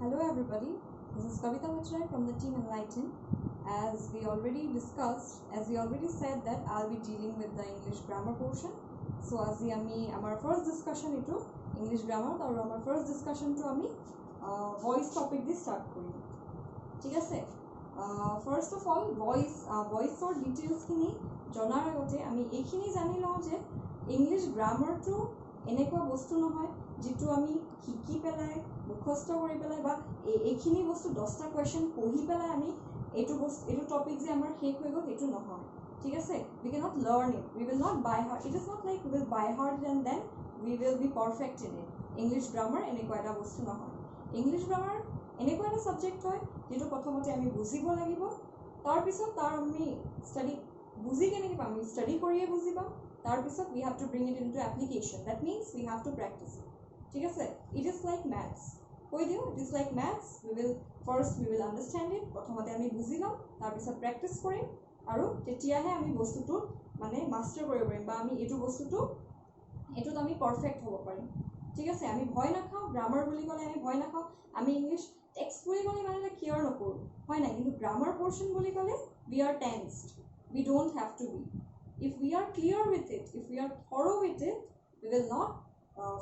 Hello everybody, this is Kavita Vachrai from the team Enlighten. As we already said that I'll be dealing with the English grammar portion. So as our first discussion into English grammar or our first discussion to voice topic this start kori. ঠিক আছে first of all voice or details খিনি জনাৰ আগতে আমি এইখিনি জানি লওঁ যে English grammar to এনেকুৱা বস্তু নহয় যেটো আমি শিকি পেলাই মুখস্থ কৰি পেলাই বা এইখিনি বস্তু 10টা কোৱেশ্চন পঢ়ি পেলাই আমি এইটো টপিক যে আমাৰ শেষ হৈ গ'ল সেইটো নহয় ঠিক আছে we cannot learn it, we will not by heart, it is not like we will by heart and then we will be perfect in it. English grammar এনেকুৱা এটা বস্তু নহয়. English grammar এনেকুৱা এটা সাবজেক্ট হয় যেটো প্ৰথমতে আমি বুজিব লাগিব, তাৰ পিছত তাৰ আমি ষ্টাডি বুজি কেনেকৈ পাম, আমি ষ্টাডি কৰিয়ে বুজি পাম, তাৰ পিছত we have to bring it into application, that means we have to practice it. ঠিক আছে, it is like maths, কৈ দিও it is like maths, we will understand it, প্ৰথমতে আমি বুজি লম, তাৰ পিছত প্ৰেক্টিস কৰিম আৰু তেতিয়াহে আমি বস্তুটো মানে মাস্টাৰ কৰিব পাৰিম বা আমি এইটো বস্তুটো এটোত আমি পাৰফেক্ট হ'ব পাৰিম. ঠিক আছে, আমি ভয় নাখাও গ্রামার বুলি ক'লে, আমি ভয় নাখাও আমি ইংলিশ টেক্সট বুলি ক'লে মানে কেয়াৰ নকৰো হয় না, কিন্তু গ্রামার পোর্শন বুলি ক'লে we are tensed, we don't have to be. If we are clear with it, if we are thorough with it, we will not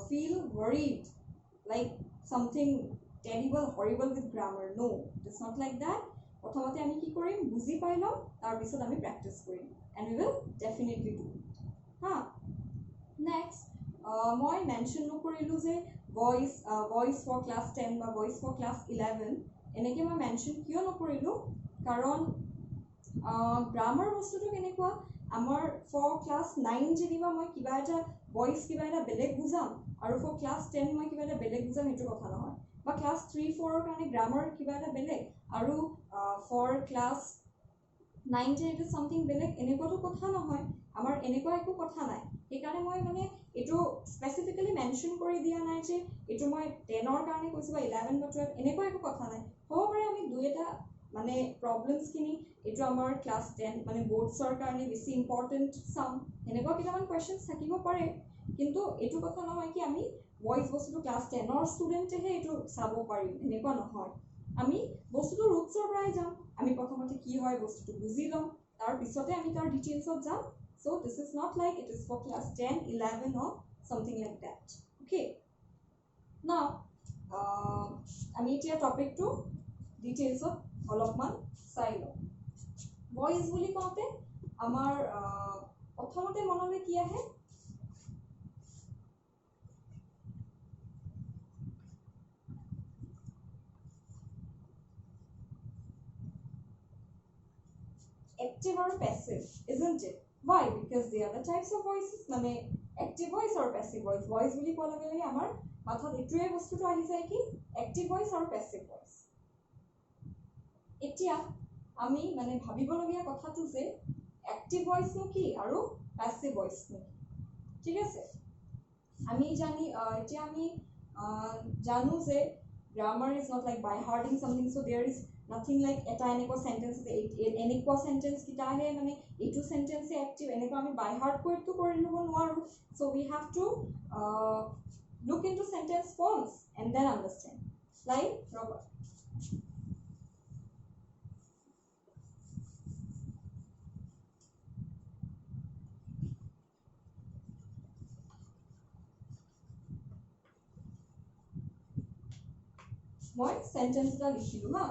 feel worried like something terrible, horrible with grammar. No, it's not like that. প্ৰথমতে আমি কি কৰিম, বুজি পাই লম, তাৰ পিছত আমি প্ৰেক্টিস কৰিম and we will definitely do it. Next, মই মেনশন নকৰিলো যে voice for class 10 বা voice for class 11 এনেকৈ মই মেনশন কিয় নকৰিলো, কাৰণ গ্ৰামাৰ বস্তুটো কেনেকুৱা আমাৰ for class 9 যেনিবা মই কিবা এটা voice কিবা এটা বেলেগ বুজাম আৰু for class 10 মই কিবা এটা বেলেগ বুজাম, এইটো কথা নহয়, বা class 3-4 ৰ কাৰণে গ্ৰামাৰ কিবা এটা বেলেগ আৰু for class 9 যে এটা সামথিং বেলেগ, এনেকুৱাটো কথা নহয়, আমাৰ এনেকুৱা একো কথা নাই. সেইকাৰণে মই মানে এইটো স্পেসিফিক্যালি মেনশন কৰি দিয়া নাই যে এইটো মই 10 ৰ কাৰণে কৈছো বা 11 বা 12, এনেকুৱা একো কথা নাই. হ'ব পাৰে আমি দুই এটা মানে প্ৰবলেমছ খিনি এইটো আমাৰ ক্লাস 10 মানে বোৰ্ডছৰ কাৰণে বেছি ইম্পৰ্টেন্ট সাম এনেকুৱা কিমান কোৱেশ্চনছ থাকিব পাৰে, কিন্তু এইটো কথা নহয় কি আমি ভয়েস বস্তুটো ক্লাস 10 ৰ ষ্টুডেন্টেহে এইটো চাব পাৰিম, এনেকুৱা নহয়. আমি বস্তুটো ৰুটছৰ পৰাই যাম, আমি প্ৰথমতে কি হয় বস্তুটো বুজি লম, তাৰ পিছতে আমি তাৰ ডিটেইলছত যাম. So this is not like it is for class 10, 11 or something like that. Okay. Now, আমি এতিয়া টপিকটো ডিটেইলছত অলপমান চাই লওঁ. ভয়েস বুলি কওঁতে আমাৰ প্ৰথমতে মনলৈ কি আহে, active or passive, isn't it? Why? Because they are the types of voices. মানে active voice or passive voice. Voice বুলি কোৱা লগে লগে আমাৰ মাথাত এইটোৱে বস্তুটো আহি যায় কি active voice or passive voice. এতিয়া আমি মানে ভাবিবলগীয়া কথাটো যে active voice নো কি আৰু passive voice নো কি. ঠিক আছে, আমি এতিয়া আমি জানো যে grammar is not like by hearting something, so there is nothing like এটা এনেকুৱা sentence এনেকুৱা sentence কিটাহে মানে এইটো sentence active এনেকুৱা আমি by heart কৰিটো কৰি লব নোৱাৰো. So we have to look into sentence forms and then understand. Like Robert, মই sentence এটা লিখিলো হা,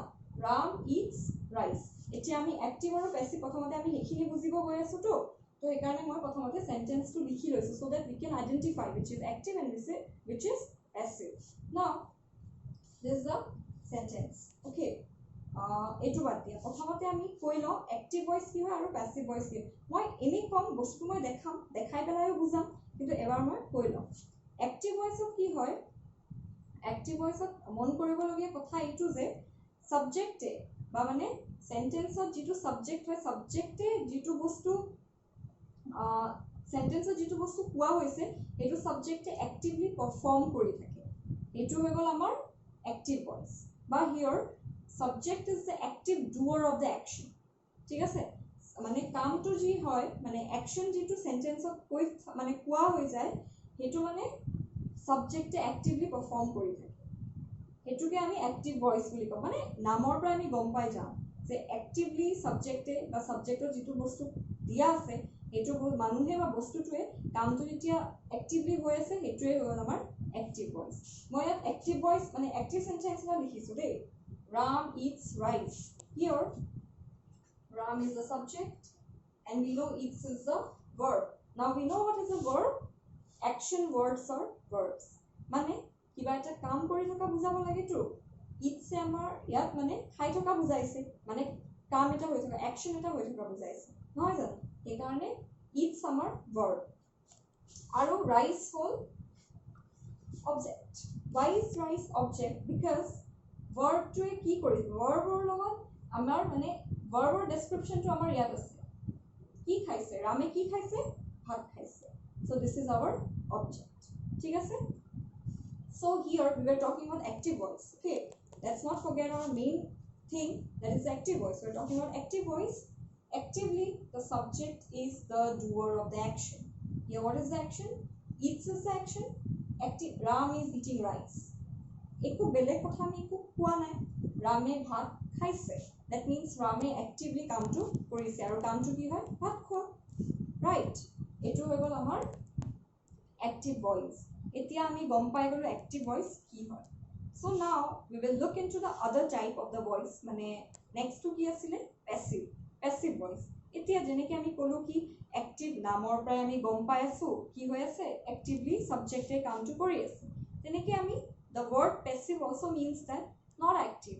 Ram eats rice. এতিয়া আমি active আৰু passive প্ৰথমতে আমি সেইখিনি বুজিব গৈ আছো তো সেইকাৰণে মই প্ৰথমতে sentence-টো লিখি লৈছো so that we can identify which is active and which is passive. Now this is the sentence. Okay, এইটো বাদ দিয়া, প্ৰথমতে আমি কৈ লওঁ active voice কি হয় আৰু passive voice কি হয়. মই এনেই কম বস্তু মই দেখাই পেলাইও বুজাম, কিন্তু এবাৰ মই কৈ লওঁ. active voice-ত কি হয়, active voice-ত মন কৰিবলগীয়া কথা এইটো যে সাবজেক্টে বা মানে সেন্টেন্সত যেটো সাবজেক্ট হয়, সাবজেক্টে যেটো বস্তু সেন্টেন্সত যেটো বস্তু কোৱা হৈছে সেইটো সাবজেক্টে অ্যাক্টিভলি পাৰফৰ্ম কৰি থাকে, এইটো হৈ গ'ল আমাৰ active voice. বা here subject is the active doer of the action. ঠিক আছে, মানে কামটো যি হয় মানে অ্যাকশন যেটো সেন্টেন্সত কৈ মানে কোৱা হৈ যায় সেইটো মানে সাবজেক্টে অ্যাক্টিভলি পাৰফৰ্ম কৰি থাকে. হেতুকে আমি এক্টিভ ভয়েস বুলি কম মানে নামৰ পৰা আমি গম পাই যাম যে এক্টিভলি সাবজেক্টে বা সাবজেক্টৰ যেটো বস্তু দিয়া আছে হেতু মানুহে বা বস্তুটোৱে কামটো যেতিয়া এক্টিভলি হৈ আছে হেতুৱে হ'ল আমাৰ এক্টিভ ভয়েস মই ইয়াত এক্টিভ ভয়েস মানে এক্টিভ সেন্টেন্স এটা লিখিছো দেই Ram eats rice here Ram is the subject and we know eats is the verb now we know what is a verb action words or verbs মানে কিবা এটা কাম কৰি থকা বুজাব লাগে তো ইটছে আমাৰ ইয়াত মানে খাই থকা বুজাইছে মানে কাম এটা হৈ থকা অ্যাকশন এটা হৈ থকা বুজাইছে নহয় জানো এই কাৰণে ইটছ আমাৰ verb আৰু ৰাইস হ'ল object why is rice object because verb টোৱে কি কৰিছে verbৰ লগত আমাৰ মানে verbৰ description টো আমাৰ ইয়াত আছে কি খাইছে ৰামে কি খাইছে ভাত খাইছে so this is our object ঠিক আছে so here we were talking about active voice okay let's not forget our main thing that is active voice we're talking about active voice actively the subject is the doer of the action here what is the action eats is the action active Ram is eating rice একো বেলেগ কথা আমি একো কোৱা নাই ৰামে ভাত খাইছে that means ৰামে actively কামটো কৰিছে আৰু কামটো কি হয় ভাত খোৱা right এটো হৈ গ'ল আমাৰ active voice এতিয়া আমি গম পাই গলো active voice কি হয় so now we will look into the other type of the voice মানে next to কি আছিলে passive voice এতিয়া যেনেকৈ আমি কলো কি active নামৰ পৰা আমি গম পাই আছো কি হৈ আছে actively subject এ কামটো কৰি আছে তেনেকৈ আমি the word passive also means that not active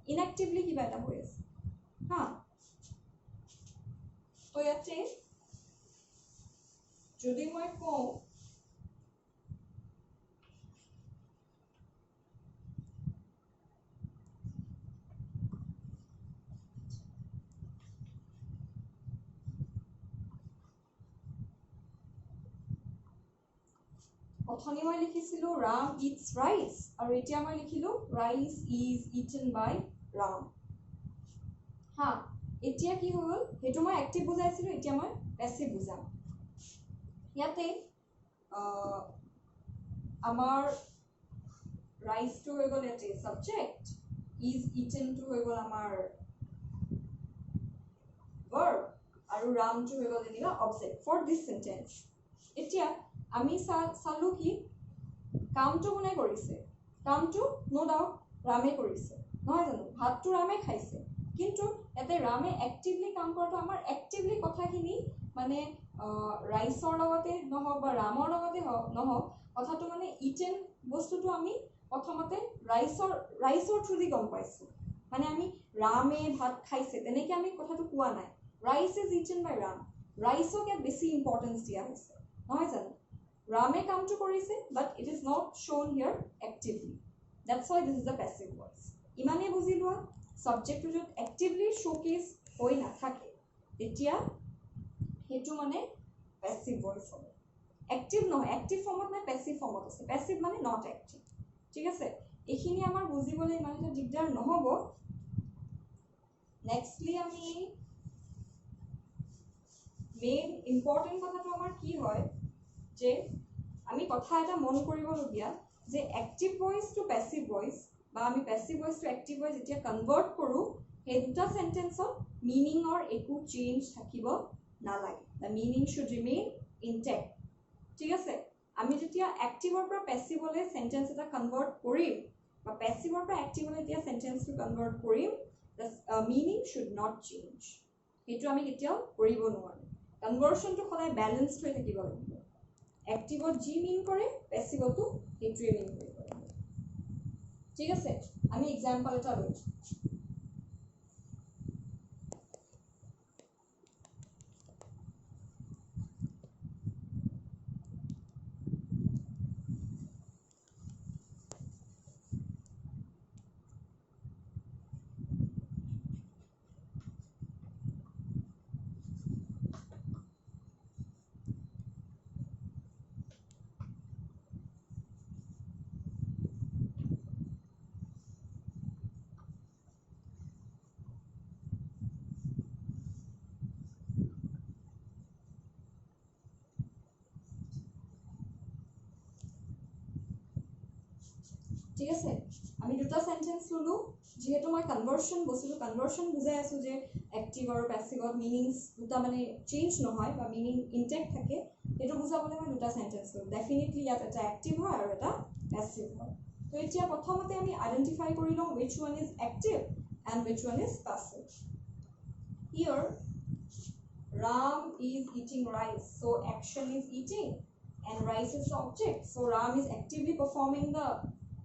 inactively কিবা এটা হৈ আছে হা তো ইয়াতে যদি মই কওঁ অথনি মই লিখিছিলো Ram eats rice আৰু এতিয়া মই লিখিলো rice is eaten by Ram হা এতিয়া কি হ'ল হেতু মই এক্টিভ বুজাইছিলো এতিয়া মই প্যাসিভ বুজাম ইয়াতে আমাৰ rice to হৈ গ'ল ইয়াতে subject is eaten to হৈ গ'ল আমাৰ verb আৰু Ram to হৈ গ'ল এনিবা object for this sentence এতিয়া আমি চালু কি কামটো কোনে কৰিছে কামটো নো ডাউট ৰামে কৰিছে নহয় জানো ভাতটো ৰামে খাইছে কিন্তু এতে ৰামে এক্টিভলি কাম কৰাটো আমাৰ এক্টিভলি কথাখিনি মানে ৰাইসৰ লগতে নহক বা ৰামৰ লগতে নহক কথাটো মানে ইটেন বস্তুটো আমি প্ৰথমতে ৰাইসৰ থ্ৰুদি গম পাইছো মানে আমি ৰামে ভাত খাইছে তেনেকৈ আমি কথাটো কোৱা নাই ৰাইস ইজ ইটেন বাই ৰাম ৰাইসকে বেছি ইম্পৰ্টেন্স দিয়া হৈছে নহয় জানো Rame come to korise, but it is not shown here actively. That's why this is the passive voice. Imane buzilwa subject to actively showcase hoi na thake. Etia hetu mane passive voice hobe. Active no active form na passive form ase. Passive mane not active. ঠিক আছে এখিনি আমাৰ বুজিবলে মানে দিগদাৰ নহব nextly আমি main important কথাটো আমাৰ কি হয় যে আমি কথা এটা মন কৰিবলগীয়া যে active voice to passive voice বা আমি passive voice to active voice যেতিয়া কনভার্ট কৰো এই দুটা সেন্টেন্সত মিনিংৰ একো চেঞ্জ থাকিব নালাগে the meaning should remain intact ঠিক আছে আমি যেতিয়া এক্টিভৰ পৰা প্যাসিভলৈ সেন্টেন্স এটা কনভাৰ্ট কৰিম বা প্যাসিভৰ পৰা এক্টিভলৈ যেতিয়া সেন্টেন্সটো কনভাৰ্ট কৰিম the meaning should not change এটো আমি কেতিয়াও কৰিব নোৱাৰো কনভাৰ্সনটো সদায় ব্যালেন্সড হৈ থাকিব লাগিব এক্টিভত জি মিন কৰে প্যাসিভতো হেতুৱে মিন কৰিব ঠিক আছে আমি এক্সাম্পল এটা লৈ ঠিক আছে আমি দুটা সেন্টেন্স ললো যেহেতু মই কনভার্সন বস্তুটো কনভার্সন বুজাই আছো যে অ্যাক্টিভ আৰু প্যাসিভত মিনিংস দুটা মানে চেঞ্জ নহয় বা মিনিং ইনটেক্ট থাকে এটো বুজাবলে মই দুটা সেন্টেন্স ললো ডেফিনেটলি ইয়াত এটা অ্যাক্টিভ হয় আৰু এটা প্যাসিভ হয় তো এতিয়া প্ৰথমতে আমি আইডেন্টিফাই কৰি লওঁ which one is active and which one is passive here Ram is eating rice so action is eating and rice is the object so Ram is actively performing the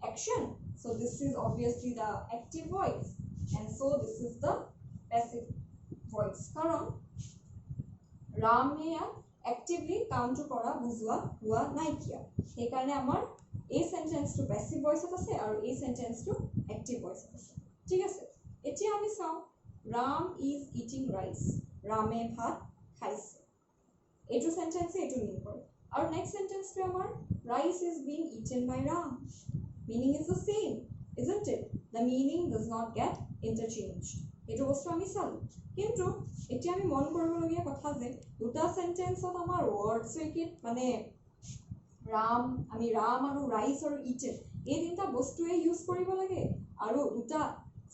action so this is obviously the active voice and so this is the passive voice karon Ram ya actively কাম to kora bujua hua nai kia ei karone amar এই sentence to passive voice আছে আৰু এই sentence to active voice আছে ঠিক আছে এতিয়া আমি চাও Ram is eating rice Rame bhat খাইছে এইটো সেন্টেন্স এইটো মিন কৰে আৰু নেক্সট সেন্টেন্সটো আমাৰ rice is being eaten by Ram meaning is the same isn't it the meaning does not get interchanged এটো বস্তু আমি চালো কিন্তু এতিয়া আমি মন কৰিবলগীয়া কথা যে দুটা সেন্টেন্সত আমাৰ ওয়াৰ্ডস কি মানে Ram আমি Ram আৰু rice আৰু eaten এই তিনটা বস্তুৱে ইউজ কৰিব লাগে আৰু দুটা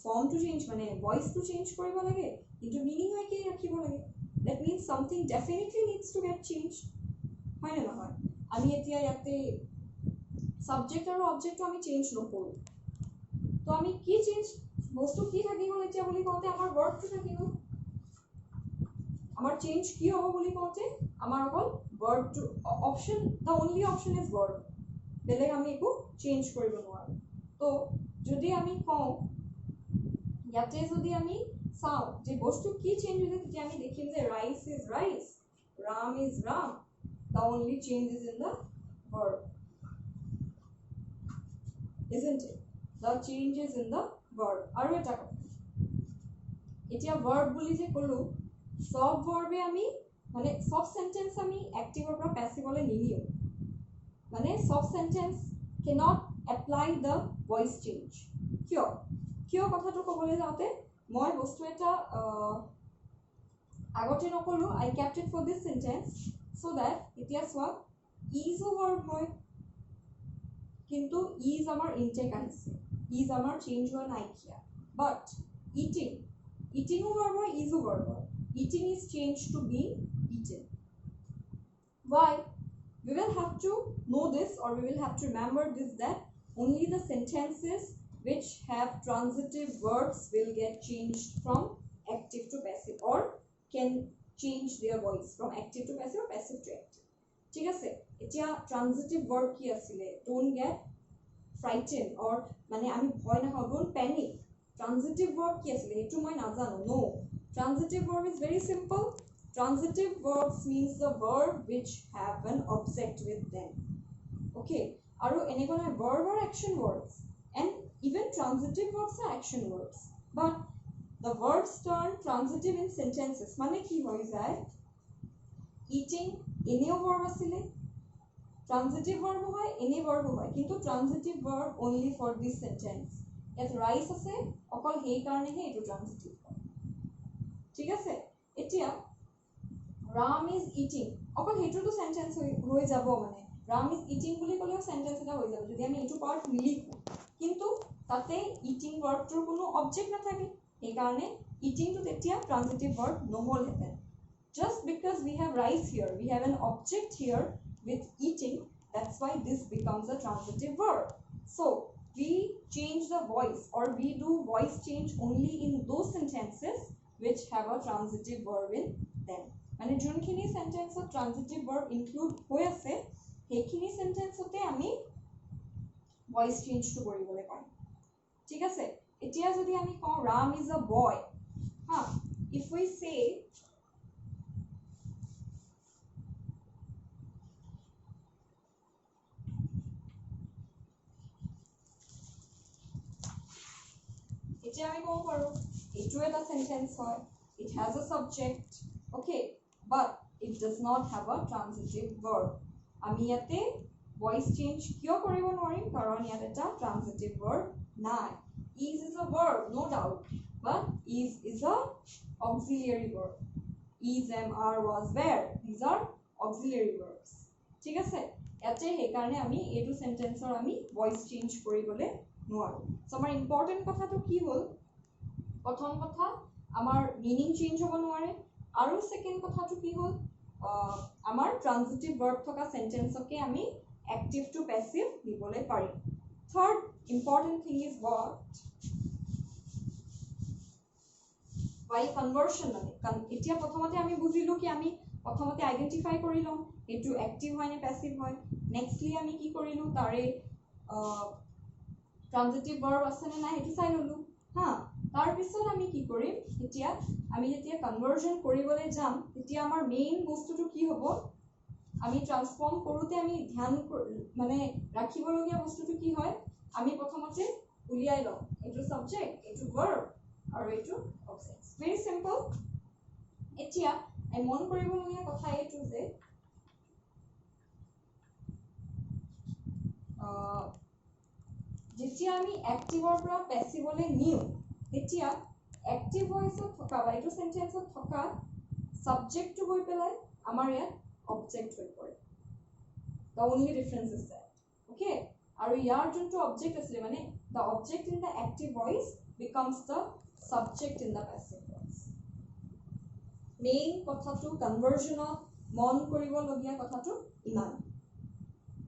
ফৰ্ম টু চেঞ্জ মানে ভয়েস টু চেঞ্জ কৰিব লাগে কিন্তু মিনিং হয় কি ৰাখিব লাগে that means something definitely needs to get changed হয় না নহয় আমি এতিয়া ইয়াতে সাবজেক্ট আৰু অবজেক্ট আমি চেঞ্জ নকৰো তো আমি কি চেঞ্জ বস্তু কি থাকিব এতিয়া বুলি কওঁতে আমাৰ ভাৰ্বটো থাকিব আমাৰ চেঞ্জ কি হ'ব বুলি কওঁতে আমাৰ অকল verb two option the only option is verb বেলেগ আমি একো চেঞ্জ কৰিব নোৱাৰো তো যদি আমি কওঁ ইয়াতে যদি আমি চাও যে বস্তু কি চেঞ্জ হৈছে তেতিয়া আমি দেখিম যে rice is rice Ram is Ram the only change is in the verb isn't it the change is in the verb আৰু এটা কথা এতিয়া verb বুলি যে কলো সব verbe আমি মানে সব সেন্টেন্স আমি অ্যাক্টিভৰ পৰা প্যাসিভলৈ নিনিও মানে সব sentence cannot apply the voice change কিয় কিয় কথাটো ক'বলৈ যাওঁতে মই বস্তু এটা আগতে নকলো I kept it for this sentence so that এতিয়া চোৱা is a verb হয় কিন্তু is আমাৰ ইনটেক আহিছে is আমাৰ চেঞ্জ হোৱা নাই কিয়া but eating a verb হয় is a verb হয় eating is changed to being eaten why we will have to know this or we will have to remember this that only the sentences which have transitive verbs will get changed from active to passive or can change their voice from active to passive or passive to active ঠিক আছে এতিয়া transitive verb কি আছিল don't get frightened or মানে আমি ভয় না don't panic transitive verb কি আছিল এটো মই নাজানো no transitive verb is very simple transitive verbs means the verb which have an object with them okay আৰু এনেকুৱা verb or action words and even transitive verbs are action words but the verbs turn transitive in sentences মানে কি হৈ যায় eating এনেও verb আছিলে transitive verb হয় এনে verb হয় কিন্তু transitive verb only for this sentence ইয়াত rice আছে অকল হেই কাৰণেহে এটো transitive হয় ঠিক আছে এতিয়া Ram is eating অকল হেতুটো সেন্টেন্স হৈ যাব মানে Ram is eating বুলি ক'লেও সেন্টেন্স এটা হৈ যাব যদি আমি এটো পার্ট লিখো কিন্তু তাতে eating verb-টোৰ কোনো অবজেক্ট নাথাকে এই কাৰণে eating টো তেতিয়া transitive verb নহল হেতেন just because we have rice here we have an object here with eating that's why this becomes a transitive verb so we change the voice or we do voice change only in those sentences which have a transitive verb in them মানে যোনখিনি সেন্টেন্সত transitive verb include হৈ আছে সেইখিনি সেন্টেন্সতে আমি voice change to কৰিবলৈ পাম ঠিক আছে এতিয়া যদি আমি কওঁ Ram is a boy ha if we say এতিয়া আমি কওঁ পাৰো এটো এটা সেন্টেন্স হয় it has a subject okay but it does not have a transitive verb আমি ইয়াতে voice change কিয় কৰিব নোৱাৰিম কাৰণ ইয়াত এটা transitive verb নাই is a verb no doubt but is a auxiliary verb is am are was were these are auxiliary verbs ঠিক আছে ইয়াতে হে কাৰণে আমি এটো সেন্টেন্সৰ আমি voice change কৰিবলৈ নোৱাৰোঁ চ' আমাৰ ইম্পৰ্টেণ্ট কথাটো কি হ'ল প্ৰথম কথা আমাৰ মিনিং চেঞ্জ হ'ব নোৱাৰে আৰু ছেকেণ্ড কথাটো কি হ'ল আমাৰ ট্ৰানজিটিভ ভাৰ্ব থকা চেণ্টেন্সকে আমি এক্টিভ টু পেছিভ দিবলৈ পাৰিম third important thing is what while conversion মানে এতিয়া প্ৰথমতে আমি বুজিলোঁ কি আমি প্ৰথমতে আইডেণ্টিফাই কৰি লওঁ এইটো এক্টিভ হয় নে পেছিভ হয় নেক্সটলি আমি কি কৰিলোঁ তাৰে ট্ৰানজিটিভ ভাৰ্ব আছে নে নাই সেইটো চাই ল'লোঁ হা তাৰপিছত আমি কি কৰিম এতিয়া আমি যেতিয়া কনভাৰ্জন কৰিবলৈ যাম তেতিয়া আমাৰ মেইন বস্তুটো কি হ'ব আমি ট্ৰান্সফৰ্ম কৰোঁতে আমি ধ্যান মানে ৰাখিবলগীয়া বস্তুটো কি হয় আমি প্ৰথমতে উলিয়াই লওঁ এইটো ছাবজেক্ট এইটো ভাৰ্ব আৰু এইটো অবজেক্ট ভেৰি চিম্পল এতিয়া মন কৰিবলগীয়া কথা এইটো যে যেতিয়া আমি এক্টিভৰ পৰা পেছিভলৈ নিওঁ তেতিয়া এক্টিভ ভইচত থকা বা এইটো চেণ্টেন্সত থকা ছাবজেক্টটো গৈ পেলাই আমাৰ ইয়াত অবজেক্ট হৈ পৰে the only difference is that okay আৰু ইয়াৰ যোনটো অবজেক্ট আছিলে মানে the object in the active voice becomes the subject in the passive voice main কথাটো কনভাৰ্জনত মন কৰিবলগীয়া কথাটো ইমান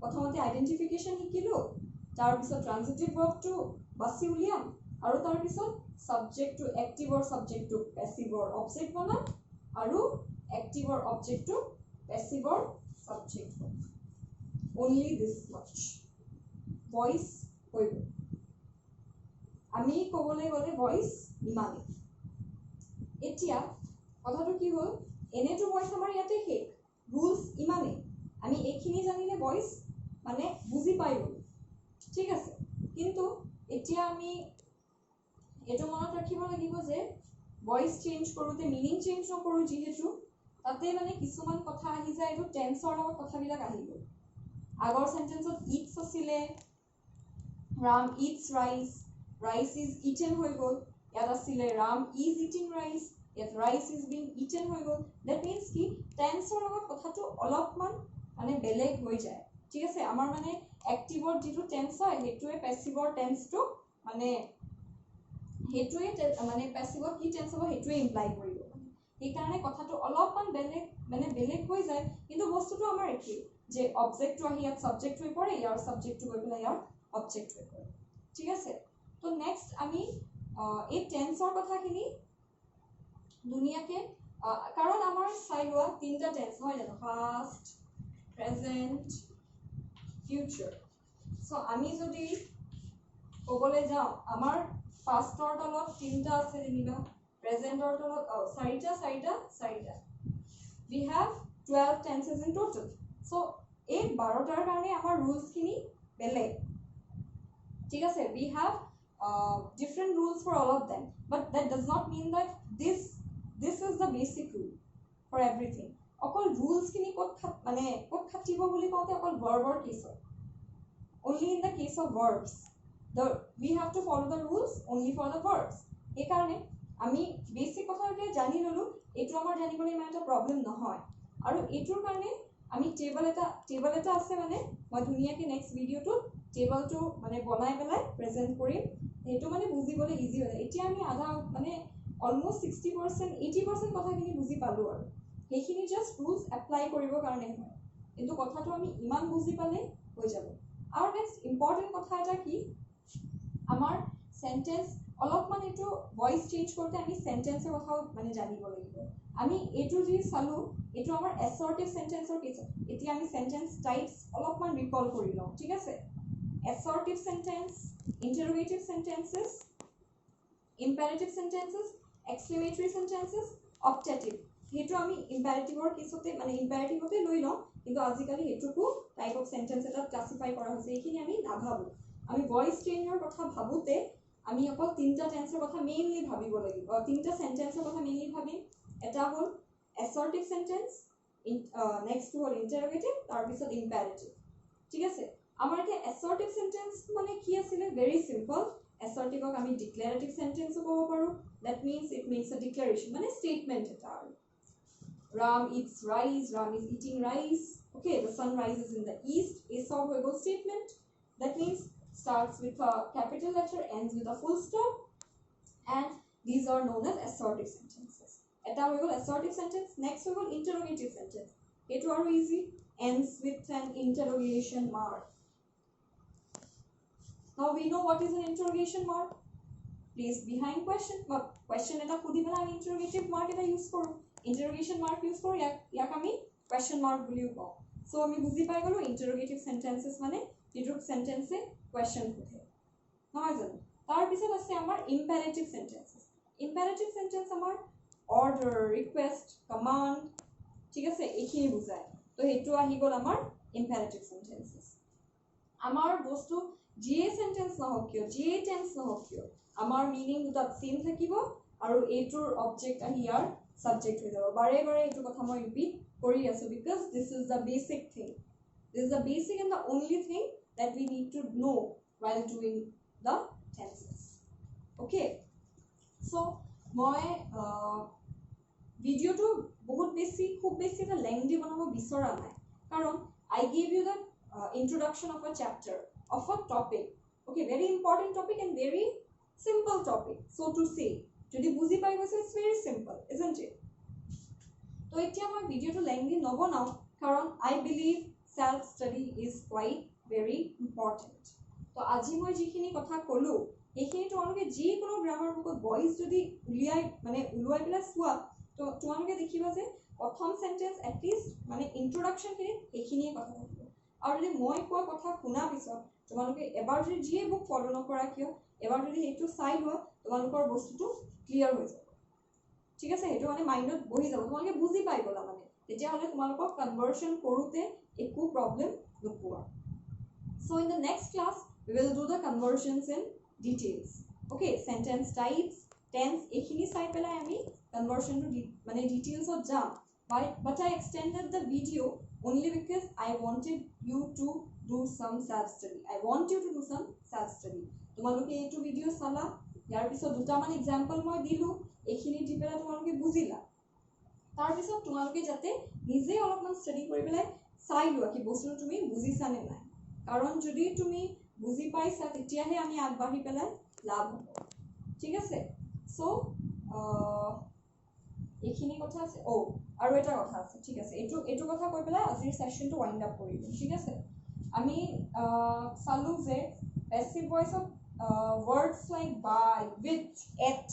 প্ৰথমতে আইডেণ্টিফিকেশ্যন শিকিলোঁ তাৰপিছত ট্ৰানজিটিভ ভাৰ্বটো বাছি উলিয়াম আৰু তাৰপিছত ছাবজেক্টটো এক্টিভৰ ছাবজেক্টটো পেছিভৰ অবজেক্ট বনাম আৰু এক্টিভৰ অবজেক্টটো পেছিভৰ ছাবজেক্ট বনাম অনলি দিছ মাচ ভইচ হৈ গ'ল আমি ক'বলৈ গ'লে ভইচ ইমানেই এতিয়া কথাটো কি হ'ল এনেটো ভইচ আমাৰ ইয়াতে শেষ ৰুলছ ইমানেই আমি এইখিনি জানিলে ভইচ মানে বুজি পাই গ'লো ঠিক আছে কিন্তু এতিয়া আমি এইটো মনত ৰাখিব লাগিব যে ভইচ চেঞ্জ কৰোঁতে মিনিং চেঞ্জ নকৰোঁ যিহেতু তাতে মানে কিছুমান কথা আহি যায় এইটো টেন্সৰ লগত কথাবিলাক আহি গ'ল আগৰ চেণ্টেন্সত ইটছ আছিলে Ram eats rice rice is eaten হৈ গ'ল ইয়াত আছিলে ৰাম ইজ ইটিং ৰাইচ ইয়াত ৰাইচ ইজ বিং ইটেন হৈ গ'ল ডেট মিনছ কি টেন্সৰ লগত কথাটো অলপমান মানে বেলেগ হৈ যায় ঠিক আছে আমাৰ মানে এক্টিভৰ যিটো টেন্স হয় সেইটোৱে পেছিভৰ টেন্সটো মানে সেইটোৱে মানে পেছিভত কি টেন্স হ'ব সেইটোৱে ইমপ্লাই কৰিব সেইকাৰণে কথাটো অলপমান বেলেগ মানে বেলেগ হৈ যায় কিন্তু বস্তুটো আমাৰ একেই যে অবজেক্টটো আহি ইয়াত ছাবজেক্ট হৈ পৰে ইয়াৰ ছাবজেক্টটো গৈ পেলাই ইয়াৰ অবজেক্ট হৈ পৰে ঠিক আছে তো নেক্সট আমি এই টেন্সৰ কথাখিনি ধুনীয়াকৈ কাৰণ আমাৰ চাই লোৱা তিনিটা টেন্স হয় জানো পাষ্ট প্ৰেজেণ্ট ফিউচাৰ চ' আমি যদি ক'বলৈ যাওঁ আমাৰ পাষ্টৰ তলত তিনিটা আছে যেনিবা প্ৰেজেণ্টৰ তলত চাৰিটা we have 12 tenses in total so এই 12টাৰ কাৰণে আমাৰ ৰুলছখিনি বেলেগ ঠিক আছে we have different rules for all of them but that does not mean that this is the basic rule for everything অকল ৰুলছখিনি ক'ত খাটিব বুলি কওঁতে অকল ভাৰ্বৰ কেছত only in the case of verbs we have to follow the rules only for the verbs সেইকাৰণে আমি basic কথাটোকে জানি ল'লোঁ এইটো আমাৰ জানিবলৈ ইমান এটা প্ৰব্লেম নহয় আৰু এইটোৰ কাৰণে আমি টেবল এটা আছে মানে মই ধুনীয়াকৈ নেক্সট ভিডিঅ'টোত টেবলটো মানে বনাই পেলাই প্ৰেজেণ্ট কৰিম সেইটো মানে বুজিবলৈ ইজি হৈ যায় এতিয়া আমি আধা মানে অলমষ্ট 60% 80% কথাখিনি বুজি পালোঁ আৰু সেইখিনি জাষ্ট ৰুলছ এপ্লাই কৰিবৰ কাৰণে হয় কিন্তু কথাটো আমি ইমান বুজি পালে হৈ যাব আৰু নেক্সট ইম্পৰ্টেণ্ট কথা এটা কি আমাৰ চেণ্টেন্স অলপমান এইটো ভইচ চেঞ্জ কৰোঁতে আমি চেণ্টেন্সৰ কথাও মানে জানিব লাগিব আমি এইটো যি চালোঁ এইটো আমাৰ এছৰ্টিভ চেণ্টেন্সৰ কেছত এতিয়া আমি চেণ্টেন্স টাইপছ অলপমান ৰিকল কৰি লওঁ ঠিক আছে assertive sentence interrogative sentences imperative sentences exclamatory sentences optative সেইটো আমি ইম্পেৰেটিভৰ কেছতে মানে ইম্পেৰেটিভতে লৈ লওঁ কিন্তু আজিকালি সেইটোকো টাইপ অফ চেণ্টেন্স এটাত ক্লাছিফাই কৰা হৈছে এইখিনি আমি নাভাবোঁ আমি ভইচ চেঞ্জৰ কথা ভাবোঁতে আমি অকল তিনিটা টেন্সৰ কথা মেইনলি ভাবিব লাগিব তিনিটা চেণ্টেন্সৰ কথা মেইনলি ভাবিম এটা হ'ল এছৰ্টিভ চেণ্টেন্স নেক্সটটো হ'ল ইণ্টাৰোগেটিভ তাৰপিছত ইম্পেৰেটিভ ঠিক আছে আমাৰ এতিয়া এছৰ্টিভ চেণ্টেন্স মানে কি আছিলে ভেৰি চিম্পল এছৰ্টিভক আমি ডিক্লেৰেটিভ চেণ্টেন্সো ক'ব পাৰোঁ that means it makes a declaration মানে ষ্টেটমেণ্ট এটা আৰু Ram eats rice, Ram is eating rice. Okay, the sun rises in the east. A sort of statement. That means starts with a capital letter, ends with a full stop, and these are known as assertive sentences. Eta hoy gol assertive sentence. Next hoy gol interrogative sentence. Etu aru easy, ends with an interrogation mark. Now we know what is an interrogation mark. Placed behind question. Question eta khudi bela ami interrogative mark eta use koru. Interrogation mark use koru yak ami question mark buliu kau. So ami buzi pai golo interrogative sentences mane jetu sentence e question khode. নহয় জানো? তাৰ পিছত আছে আমাৰ imperative sentences. Imperative sentence আমাৰ order, request, command, ঠিক আছে, এইখিনি বুজায়। তো হেতু আহি গল আমাৰ imperative sentences। আমাৰ বস্তু যিয়ে sentence নহওক কিয়, যিয়ে tense নহওক কিয়, আমাৰ meaning দুটা same থাকিব আৰু এইটোৰ object আহি ইয়াৰ subject হৈ যাব। বাৰে বাৰে এইটো কথা মই repeat কৰি আছো because this is the basic thing. This is the basic and the only thing that we need to know while doing the tenses. Okay, so মই video to বহুত বেছি খুব বেছি এটা lengthy বনাব বিচৰা নাই কাৰণ I gave you the introduction of a chapter of a topic. Okay, very important topic and very simple topic, so to say. যদি বুজি পাই গৈছে, it's very simple, isn't it? তো এতিয়া মই ভিডিওটো lengthy নবনাও কাৰণ I believe self study is quite very important. তো আজি মই যিখিনি কথা কলো এইখিনি তোমালোকে যি কোনো গ্ৰামাৰ বুকত ভয়েস যদি উলিয়াই পেলাই চোৱা তো তোমালোকে দেখিবা যে প্ৰথম সেন্টেন্স এট লিষ্ট মানে ইন্ট্ৰোডাকশন খিনি এইখিনিয়ে কথা থাকিব আৰু যদি মই কোৱা কথা শুনা পিছত তোমালোকে এবাৰ যদি যিয়ে বুক ফলো নকৰা কিয় এবাৰ যদি এইটো চাই লোৱা তোমালোকৰ বস্তুটো ক্লিয়াৰ হৈ যাব। ঠিক আছে, এইটো মানে মাইন্ডত বহি যাব, তোমালোকে বুজি পাই গলা মানে তেতিয়া হলে তোমালোকৰ কনভাৰ্সন কৰোতে একো প্ৰবলেম নোপোৱা। So in the next class we will do the conversions in details. Okay, sentence types, tense ekhini sai pelai ami conversion to mane details of jam, but I extended the video only because I wanted you to do some self study. I want you to do some self study. তোমালোকে এইটো video চালা, ইয়াৰ পিছত দুটা মান example মই দিলো, এখিনি দি পেলাই তোমালোকে বুজিলা। তাৰ পিছত তোমালোকে যাতে নিজে অলপমান ষ্টাডি কৰি পেলাই চাই লোৱা কি বস্তুটো তুমি বুজিছা নে নাই, কাৰণ যদি তুমি বুজি পাইছা তেতিয়াহে আমি আগবাঢ়ি পেলাই লাভ হ'ব। ঠিক আছে, সো এইখিনি কথা আছে। আৰু এটা কথা আছে, ঠিক আছে, এইটো কথা কৈ পেলাই আজিৰ সেশনটো ওয়াইন্ড আপ কৰি দিম। ঠিক আছে, আমি চালু যে passive ভয়েসত words like by, with, at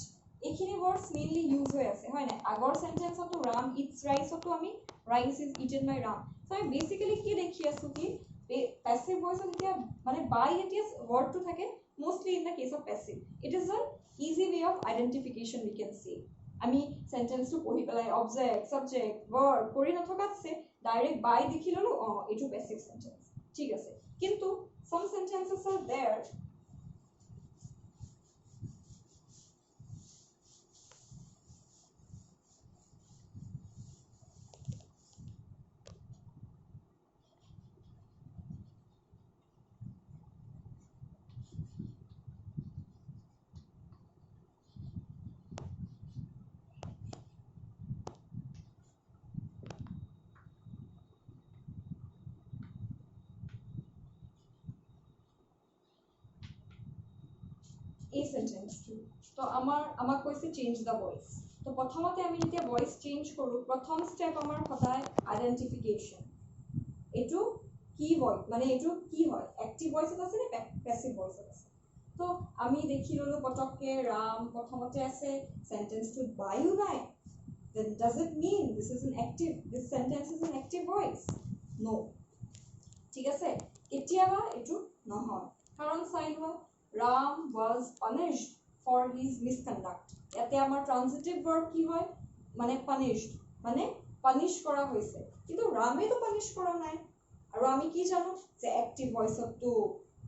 এইখিনি words mainly use হৈ আছে হয় নাই। আগৰ সেন্টেন্সটো ram eats rice তো আমি rice is eaten by ram। So আমি বেসিক্যালি কি দেখি আছো কি passive voice এতিয়া মানে by এতিয়া word to থাকে mostly in the case of passive. It is an easy way of identification we can say. আমি sentence to পঢ়ি পেলাই object, subject, verb কৰি নথকাতছে ডাইৰেক্ট by দেখি ললো এইটো passive sentence। ঠিক আছে, কিন্তু some sentences are there এই সেন্টেন্সটো। তো আমাক কৈছে চেঞ্জ দ্য ভয়েস। তো প্ৰথমতে আমি যেতিয়া ভয়েস চেঞ্জ কৰো প্ৰথম স্টেপ আমাৰ সদায় আইডেন্টিফিকেশন। এইটো কি ভয়েস মানে এইটো কি হয়, এক্টিভ ভয়েসত আছে নে প্যাসিভ ভয়েসত আছে। তো আমি দেখি ললো পটককে রাম প্ৰথমতে আছে, সেন্টেন্সটোত বায়ু নাই, then does it mean this sentence is an active voice? No. ঠিক আছে, কেতিয়াবা এইটো নহয় কাৰণ চাই লোৱা Ram was punished for his misconduct. ইয়াতে আমাৰ transitive verb কি হয় মানে punished মানে punish কৰা হৈছে, কিন্তু ৰামে তো punish কৰা নাই। আৰু আমি কি জানো যে active voice তো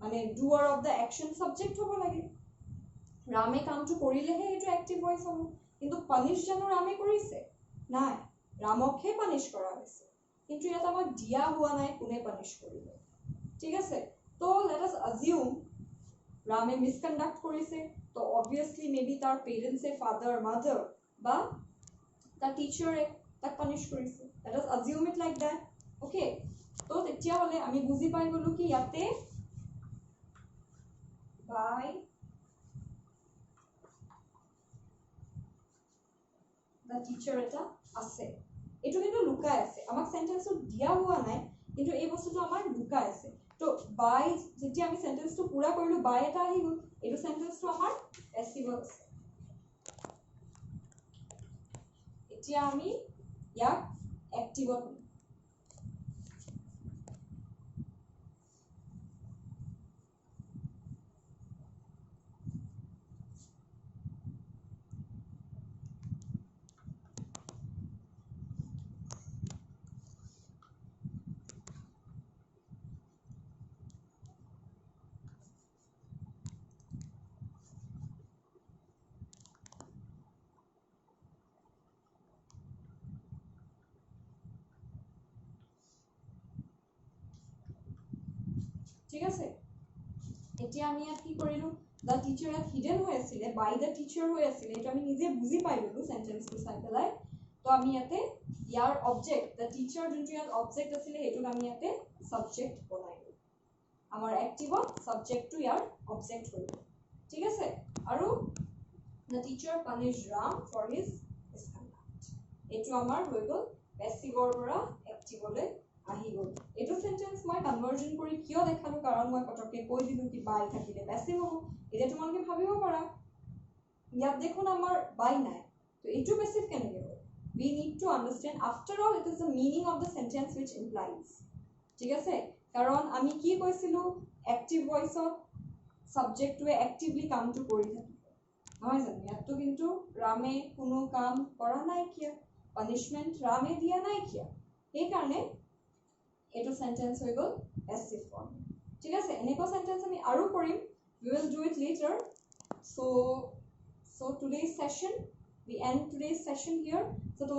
মানে doer of the action subject হ'ব লাগে, ৰামে কামটো কৰিলেহে এইটো active voice হ'ব, কিন্তু punish জানো ৰামে কৰিছে নাই, ৰামকহে punish কৰা হৈছে, কিন্তু ইয়াত আমাক দিয়া হোৱা নাই কোনে punish কৰিলে। ঠিক আছে, তো let us assume Rame misconduct করেছে, তো obviously maybe তার parents father mother বা তার teacher তাক punish করেছে। Let us assume it like that. Okay, তো তেতিয়া হলে আমি বুজি পাই গলো কি ইয়াতে by the teacher এটা আছে এটো কিন্তু লুকাই আছে আমাক সেন্টেন্সটো দিয়া হোৱা নাই কিন্তু এই বস্তুটো আমাৰ লুকাই আছে তো by যেতিয়া আমি সেন্টেন্সটো পুৰা কৰিলো by এটা আহি গল এটো সেন্টেন্সটো আমাৰ পেসিভ আছে এতিয়া আমি ইয়াক এক্টিভত ঠিক আছে এতিয়া আমি ইয়াত কি কৰিলো the teacher at hidden হৈ আছিল by the teacher হৈ আছিল এটা আমি নিজে বুজি পাইলো সেন্টেন্সটো চাই পেলাই তো আমি ইয়াতে ইয়াৰ অবজেক্ট the teacher যোনটো ইয়াত অবজেক্ট আছিল হেতু আমি ইয়াতে সাবজেক্ট বনাইলো আমাৰ এক্টিভত সাবজেক্টটো ইয়াৰ অবজেক্ট হৈ গল ঠিক আছে আৰু the teacher punished Ram for his misconduct এটো আমাৰ হৈ গল পেসিভৰ পৰা এক্টিভলৈ আহি গল এটো সেন্টেন্স মই কনভাৰ্জন কৰি কিয় দেখালো কাৰণ মই পটকে কৈ দিলো কি বাই থাকিলে পেসিভ হ'ব এটা তোমালোকে ভাবিব পাৰা ইয়াত দেখুন আমাৰ বাই নাই তো এটো পেসিভ কেনেকৈ হ'ব we need to understand after all it is the meaning of the sentence which implies ঠিক আছে কাৰণ আমি কি কৈছিলো এক্টিভ ভয়েসত সাবজেক্টটোৱে এক্টিভলি কামটো কৰি থাকে নহয় জানো ইয়াতো কিন্তু ৰামে কোনো কাম কৰা নাই কিয়া পানিশমেন্ট ৰামে দিয়া নাই কিয়া এই কাৰণে এটো সেন্টেন্স হৈ গল পেসিভ ফৰ্ম ঠিক আছে এনেকুৱা সেন্টেন্স আমি আৰু কৰিম we will do it later so today's session we end today's session here so